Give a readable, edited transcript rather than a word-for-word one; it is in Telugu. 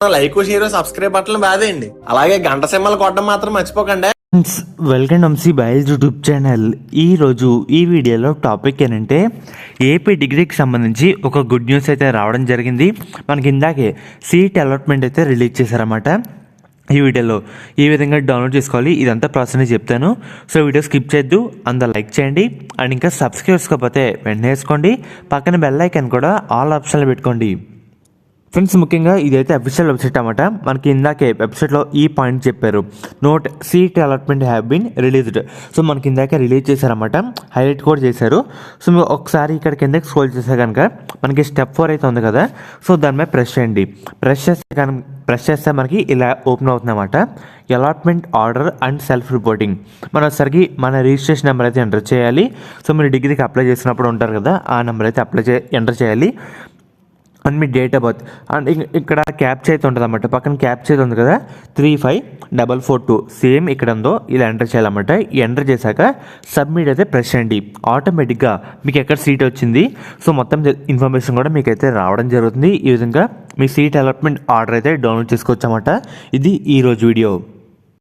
లైక్ షేర్ సబ్స్క్రైబ్ బటన్ బాదేయండి. అలాగే గంట సింబల్ కొట్టడం మాత్రం మర్చిపోకండి. Welcome MC biology YouTube channel. ఈరోజు ఈ వీడియోలో టాపిక్ ఏంటంటే ఏపీ డిగ్రీకి సంబంధించి ఒక గుడ్ న్యూస్ అయితే రావడం జరిగింది. మనకి ఇందాకే సీట్ అలాట్మెంట్ అయితే రిలీజ్ చేశారన్నమాట. ఈ వీడియోలో ఈ విధంగా డౌన్లోడ్ చేసుకోవాలి, ఇదంతా ప్రాసెస్ చెప్తాను. సో వీడియో స్కిప్ చేద్దు, అంత లైక్ చేయండి. అండ్ ఇంకా సబ్స్క్రైబ్ చేసుకోకపోతే వెంటనే వేసుకోండి. పక్కన బెల్ ఐకాన్ కూడా ఆల్ ఆప్షన్లో పెట్టుకోండి. ఫ్రెండ్స్, ముఖ్యంగా ఇదైతే అఫీషియల్ వెబ్సైట్ అన్నమాట. మనకి ఇందాకే వెబ్సైట్లో ఈ పాయింట్ చెప్పారు, note seat allotment have been released. So మనకి ఇందాకే రిలీజ్ చేశారన్నమాట, హైలైట్ కూడా చేశారు. సో మీరు ఒకసారి ఇక్కడ కిందకి స్క్రోల్ చేస్తే కనుక మనకి స్టెప్ 4 అయితే ఉంది కదా, సో దాని మీద ప్రెస్ చేయండి. ప్రెస్ చేస్తే మనకి ఇలా ఓపెన్ అవుతుంది అన్నమాట. Allotment order and self reporting. మనం ఒకసారికి మన రిజిస్ట్రేషన్ నెంబర్ అయితే ఎంటర్ చేయాలి. సో మీరు డిగ్రీకి అప్లై చేసినప్పుడు ఉంటారు కదా, ఆ నెంబర్ అయితే ఎంటర్ చేయాలి. And me date of birth. And ఇక్కడ క్యాప్చా అయితే ఉంటుంది అన్నమాట. పక్కన క్యాప్చా అయితే ఉంది కదా, 35442 సేమ్ ఇక్కడ ఉందో ఇలా ఎంటర్ చేయాలన్నమాట. ఎంటర్ చేశాక సబ్మిట్ అయితే ప్రెస్ చేయండి. ఆటోమేటిక్గా మీకు ఎక్కడ సీట్ వచ్చింది, సో మొత్తం ఇన్ఫర్మేషన్ కూడా మీకు అయితే రావడం జరుగుతుంది. ఈ విధంగా మీ సీట్ అలాట్మెంట్ ఆర్డర్ అయితే డౌన్లోడ్ చేసుకోవచ్చు అన్నమాట. ఇది ఈరోజు వీడియో.